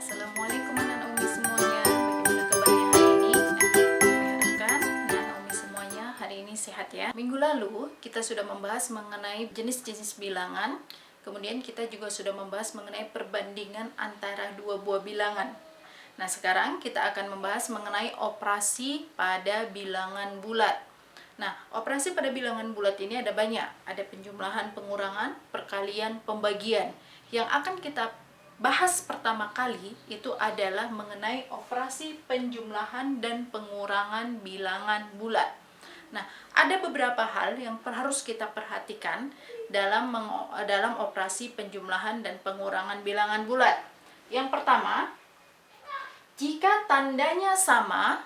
Assalamualaikum anak Umi semuanya. Bagaimana kabarnya hari ini? Diharapkan anak Umi semuanya hari ini sehat ya. Minggu lalu kita sudah membahas mengenai jenis-jenis bilangan. Kemudian kita juga sudah membahas mengenai perbandingan antara dua buah bilangan. Nah, sekarang kita akan membahas mengenai operasi pada bilangan bulat. Nah, operasi pada bilangan bulat ini ada banyak. Ada penjumlahan, pengurangan, perkalian, pembagian. Yang akan kita bahas pertama kali itu adalah mengenai operasi penjumlahan dan pengurangan bilangan bulat. Nah, ada beberapa hal yang harus kita perhatikan dalam operasi penjumlahan dan pengurangan bilangan bulat. Yang pertama, jika tandanya sama,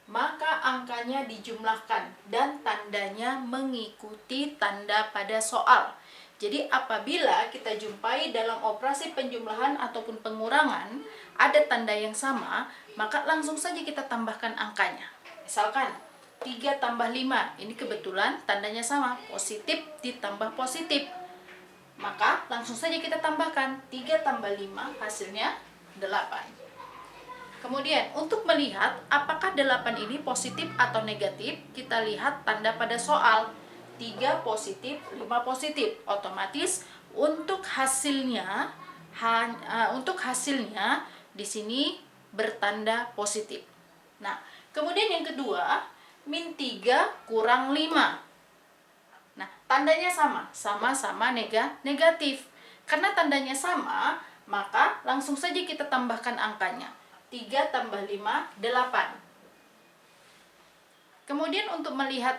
maka angkanya dijumlahkan dan tandanya mengikuti tanda pada soal. Jadi apabila kita jumpai dalam operasi penjumlahan ataupun pengurangan ada tanda yang sama, maka langsung saja kita tambahkan angkanya. Misalkan 3 tambah 5, ini kebetulan tandanya sama, positif ditambah positif. Maka langsung saja kita tambahkan 3 tambah 5 hasilnya 8. Kemudian untuk melihat apakah 8 ini positif atau negatif, kita lihat tanda pada soal. 3 positif, 5 positif. Otomatis untuk hasilnya di sini bertanda positif. Nah, kemudian yang kedua, min 3 kurang 5. Nah, tandanya sama-sama negatif. Karena tandanya sama, maka langsung saja kita tambahkan angkanya. 3 tambah 5, 8. Kemudian untuk melihat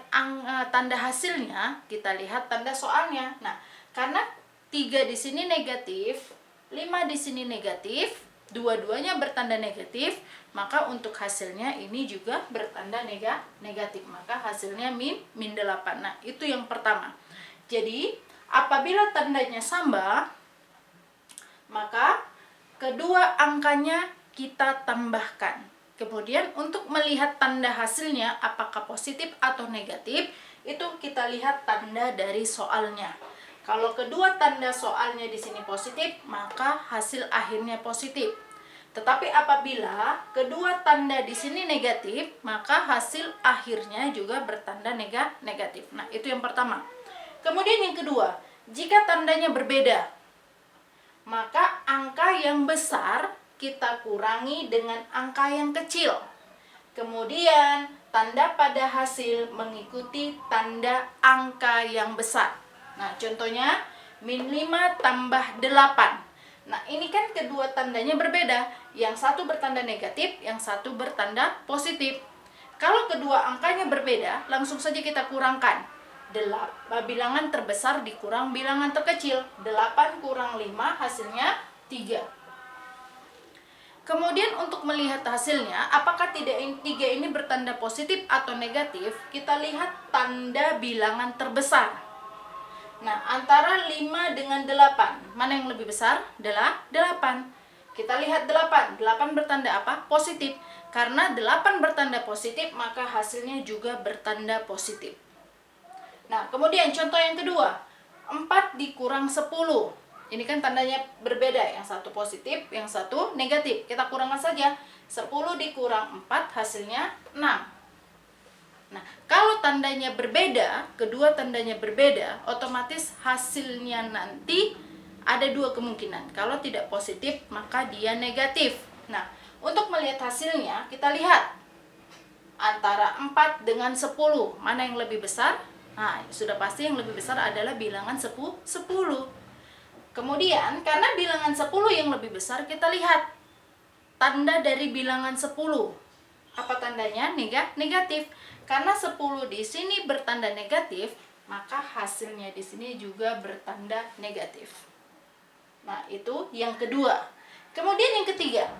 tanda hasilnya, kita lihat tanda soalnya. Nah, karena 3 di sini negatif, 5 di sini negatif, dua-duanya bertanda negatif, maka untuk hasilnya ini juga bertanda negatif. Maka hasilnya min 8. Nah, itu yang pertama. Jadi, apabila tandanya sama, maka kedua angkanya kita tambahkan. Kemudian untuk melihat tanda hasilnya apakah positif atau negatif, itu kita lihat tanda dari soalnya. Kalau kedua tanda soalnya di sini positif, maka hasil akhirnya positif. Tetapi apabila kedua tanda di sini negatif, maka hasil akhirnya juga bertanda negatif. Nah, itu yang pertama. Kemudian yang kedua, jika tandanya berbeda, maka angka yang besar kita kurangi dengan angka yang kecil. Kemudian tanda pada hasil mengikuti tanda angka yang besar. Nah, contohnya min 5 tambah 8. Nah, ini kan kedua tandanya berbeda. Yang satu bertanda negatif, yang satu bertanda positif. Kalau kedua angkanya berbeda, langsung saja kita kurangkan. Bilangan terbesar dikurang bilangan terkecil. 8 kurang 5 hasilnya 3. Kemudian untuk melihat hasilnya, apakah 3 ini bertanda positif atau negatif, kita lihat tanda bilangan terbesar. Nah, antara 5 dengan 8, mana yang lebih besar? 8. Kita lihat 8 bertanda apa? Positif. Karena 8 bertanda positif, maka hasilnya juga bertanda positif. Nah, kemudian contoh yang kedua, 4 dikurang 10. Ini kan tandanya berbeda, yang satu positif, yang satu negatif. Kita kurangkan saja, 10 dikurang 4 hasilnya 6. Nah, kalau tandanya berbeda, kedua tandanya berbeda, otomatis hasilnya nanti ada 2 kemungkinan. Kalau tidak positif, maka dia negatif. Nah, untuk melihat hasilnya, kita lihat antara 4 dengan 10, mana yang lebih besar? Nah, sudah pasti yang lebih besar adalah bilangan 10. Kemudian, karena bilangan 10 yang lebih besar, kita lihat tanda dari bilangan 10. Apa tandanya? Negatif. Karena 10 di sini bertanda negatif, maka hasilnya di sini juga bertanda negatif. Nah, itu yang kedua. Kemudian yang ketiga,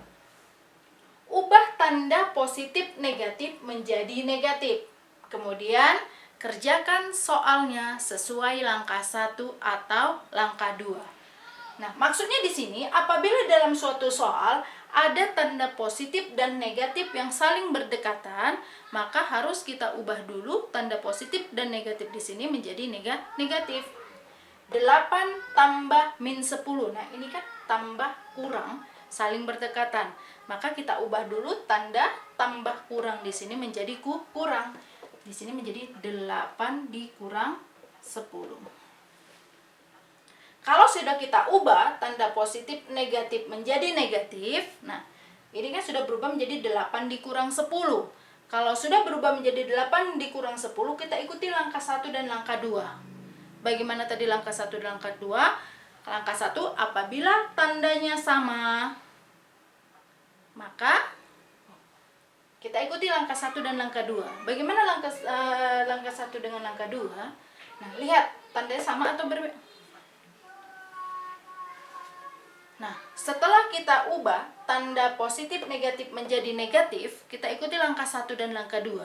ubah tanda positif negatif menjadi negatif. Kemudian, kerjakan soalnya sesuai langkah 1 atau langkah 2. Nah, maksudnya di sini apabila dalam suatu soal ada tanda positif dan negatif yang saling berdekatan, maka harus kita ubah dulu tanda positif dan negatif di sini menjadi negatif. 8 tambah min 10. Nah, ini kan tambah kurang saling berdekatan. Maka kita ubah dulu tanda tambah kurang di sini menjadi kurang. Di sini menjadi 8 dikurang 10. Kalau sudah kita ubah tanda positif negatif menjadi negatif, nah ini kan sudah berubah menjadi 8 dikurang 10. Kalau sudah berubah menjadi 8 dikurang 10, kita ikuti langkah 1 dan langkah 2. Bagaimana tadi langkah 1 dan langkah 2? Langkah 1, apabila tandanya sama, maka kita ikuti langkah 1 dan langkah 2. Bagaimana langkah 1 dengan langkah 2? Nah, lihat tandanya sama atau berbeda. Nah, setelah kita ubah tanda positif negatif menjadi negatif, kita ikuti langkah 1 dan langkah 2.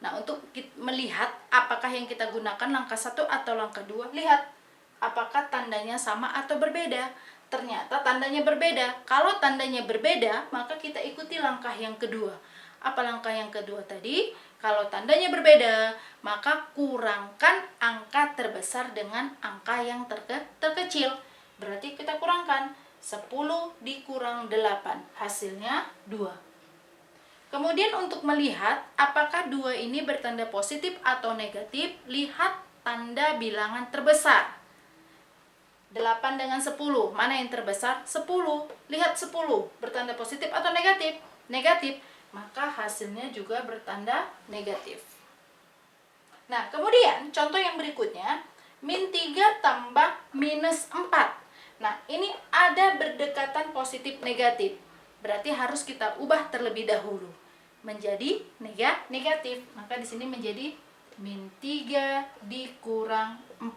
Nah, untuk melihat apakah yang kita gunakan langkah 1 atau langkah 2, lihat apakah tandanya sama atau berbeda. Ternyata tandanya berbeda. Kalau tandanya berbeda, maka kita ikuti langkah yang kedua. Apa langkah yang kedua tadi? Kalau tandanya berbeda, maka kurangkan angka terbesar dengan angka yang terkecil. Berarti kita kurangkan 10 dikurang 8, hasilnya 2. Kemudian untuk melihat apakah 2 ini bertanda positif atau negatif, lihat tanda bilangan terbesar. 8 dengan 10, mana yang terbesar? 10. Lihat 10, bertanda positif atau negatif? Negatif, maka hasilnya juga bertanda negatif. Nah, kemudian contoh yang berikutnya, min 3 tambah minus 4. Nah, ini ada berdekatan positif negatif. Berarti harus kita ubah terlebih dahulu menjadi negatif. Maka di sini menjadi min 3 dikurang 4.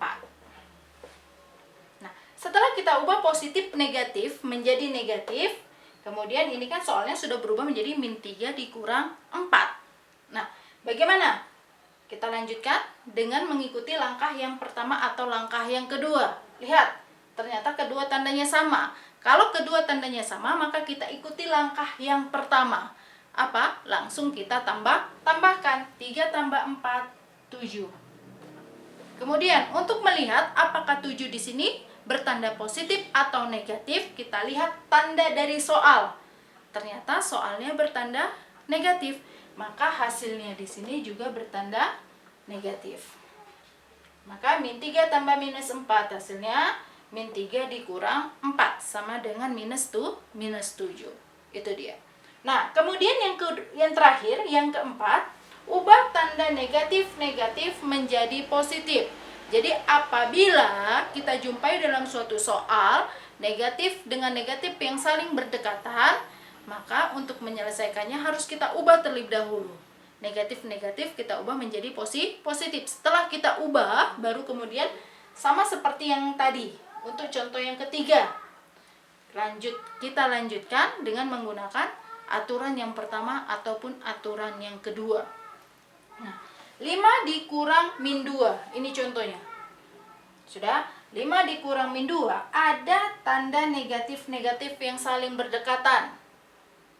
Nah, setelah kita ubah positif negatif menjadi negatif, kemudian ini kan soalnya sudah berubah menjadi min 3 dikurang 4. Nah, bagaimana? Kita lanjutkan dengan mengikuti langkah yang pertama atau langkah yang kedua. Lihat, ternyata kedua tandanya sama. Kalau kedua tandanya sama, maka kita ikuti langkah yang pertama. Apa? Langsung kita tambahkan. 3 tambah 4, 7. Kemudian, untuk melihat apakah 7 di sini bertanda positif atau negatif, kita lihat tanda dari soal. Ternyata soalnya bertanda negatif, maka hasilnya di sini juga bertanda negatif. Maka min 3 tambah minus 4, hasilnya min 3 dikurang 4 sama dengan minus 7. Itu dia. Nah, kemudian yang terakhir, yang keempat, ubah tanda negatif menjadi positif. Jadi apabila kita jumpai dalam suatu soal negatif dengan negatif yang saling berdekatan, maka untuk menyelesaikannya harus kita ubah terlebih dahulu. Negatif kita ubah menjadi positif. Setelah kita ubah, baru kemudian sama seperti yang tadi. Untuk contoh yang ketiga, kita lanjutkan dengan menggunakan aturan yang pertama ataupun aturan yang kedua. Nah, 5 dikurang min 2, ini contohnya. Sudah, 5 dikurang min 2, ada tanda negatif yang saling berdekatan.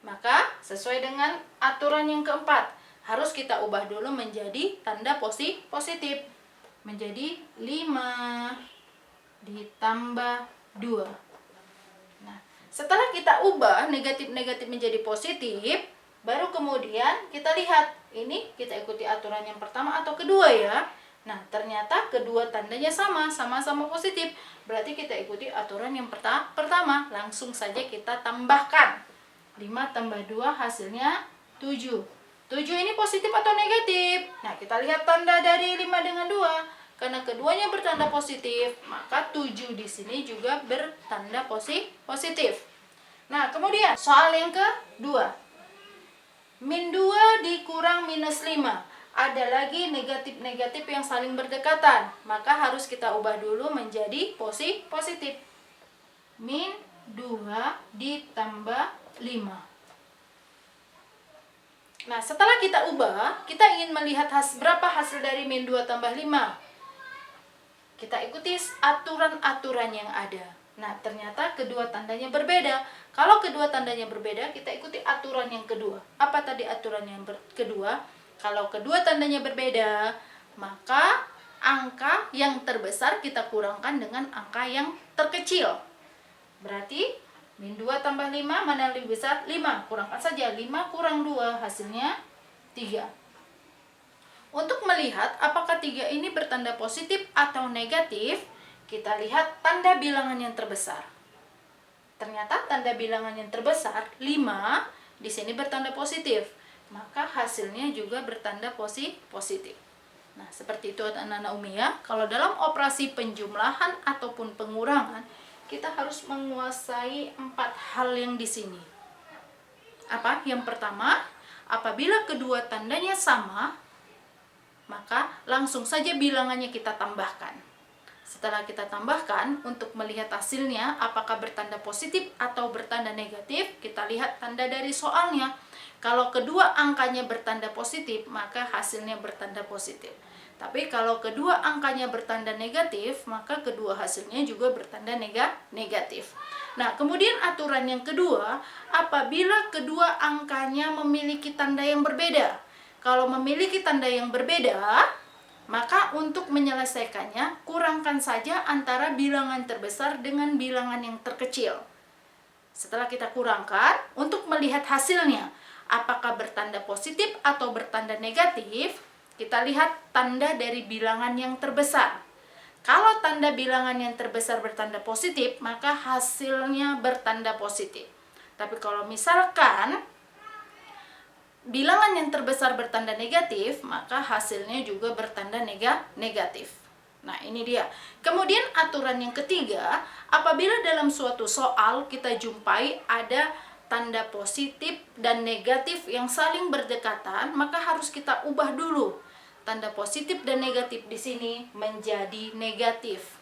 Maka, sesuai dengan aturan yang keempat, harus kita ubah dulu menjadi tanda positif. Menjadi 5 ditambah 2. Nah, setelah kita ubah negatif menjadi positif, baru kemudian kita lihat, ini kita ikuti aturan yang pertama atau kedua ya. Nah, ternyata kedua tandanya sama-sama positif. Berarti kita ikuti aturan yang pertama, langsung saja kita tambahkan. 5 tambah 2 hasilnya 7. 7 ini positif atau negatif? Nah, kita lihat tanda dari 5 dengan 2. Karena keduanya bertanda positif, maka 7 di sini juga bertanda positif. Nah, kemudian soal yang kedua. Min 2 dikurang minus 5. Ada lagi negatif yang saling berdekatan. Maka harus kita ubah dulu menjadi positif. Min 2 ditambah 5. Nah, setelah kita ubah, kita ingin melihat berapa hasil dari min 2 tambah 5. Kita ikuti aturan-aturan yang ada. Nah, ternyata kedua tandanya berbeda. Kalau kedua tandanya berbeda, kita ikuti aturan yang kedua. Apa tadi aturan yang kedua? Kalau kedua tandanya berbeda, maka angka yang terbesar kita kurangkan dengan angka yang terkecil. Berarti Min 2 tambah 5, mana yang lebih besar? 5. Kurangkan saja, 5 kurang 2, hasilnya 3. Untuk melihat apakah 3 ini bertanda positif atau negatif, kita lihat tanda bilangan yang terbesar. Ternyata tanda bilangan yang terbesar, 5, di sini bertanda positif. Maka hasilnya juga bertanda positif. Nah, seperti itu anak-anak Umi ya. Kalau dalam operasi penjumlahan ataupun pengurangan, kita harus menguasai 4 hal yang di sini. Apa? Yang pertama, apabila kedua tandanya sama, maka langsung saja bilangannya kita tambahkan. Setelah kita tambahkan, untuk melihat hasilnya apakah bertanda positif atau bertanda negatif, kita lihat tanda dari soalnya. Kalau kedua angkanya bertanda positif, maka hasilnya bertanda positif. Tapi kalau kedua angkanya bertanda negatif, maka kedua hasilnya juga bertanda negatif. Nah, kemudian aturan yang kedua, apabila kedua angkanya memiliki tanda yang berbeda. Kalau memiliki tanda yang berbeda, maka untuk menyelesaikannya, kurangkan saja antara bilangan terbesar dengan bilangan yang terkecil. Setelah kita kurangkan, untuk melihat hasilnya, apakah bertanda positif atau bertanda negatif, kita lihat tanda dari bilangan yang terbesar. Kalau tanda bilangan yang terbesar bertanda positif, maka hasilnya bertanda positif. Tapi kalau misalkan bilangan yang terbesar bertanda negatif, maka hasilnya juga bertanda negatif. Nah, ini dia. Kemudian aturan yang ketiga, apabila dalam suatu soal kita jumpai ada tanda positif dan negatif yang saling berdekatan, maka harus kita ubah dulu tanda positif dan negatif di sini menjadi negatif.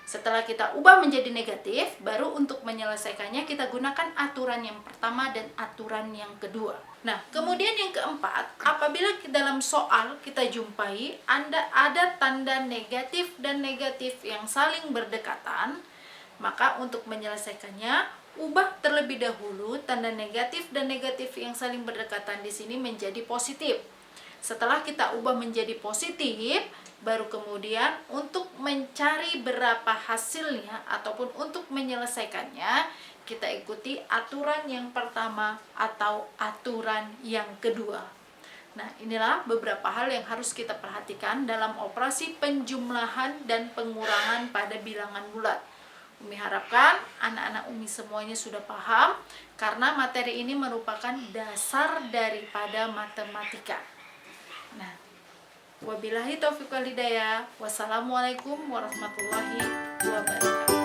Setelah kita ubah menjadi negatif, baru untuk menyelesaikannya kita gunakan aturan yang pertama dan aturan yang kedua. Nah, kemudian yang keempat, apabila dalam soal kita jumpai ada tanda negatif dan negatif yang saling berdekatan, maka untuk menyelesaikannya, ubah terlebih dahulu tanda negatif dan negatif yang saling berdekatan di sini menjadi positif. Setelah kita ubah menjadi positif, baru kemudian untuk mencari berapa hasilnya ataupun untuk menyelesaikannya, kita ikuti aturan yang pertama atau aturan yang kedua. Nah, inilah beberapa hal yang harus kita perhatikan dalam operasi penjumlahan dan pengurangan pada bilangan bulat. Umi harapkan anak-anak Umi semuanya sudah paham, karena materi ini merupakan dasar daripada matematika. Nah, wabillahi taufiq wal hidayah. Wassalamualaikum warahmatullahi wabarakatuh.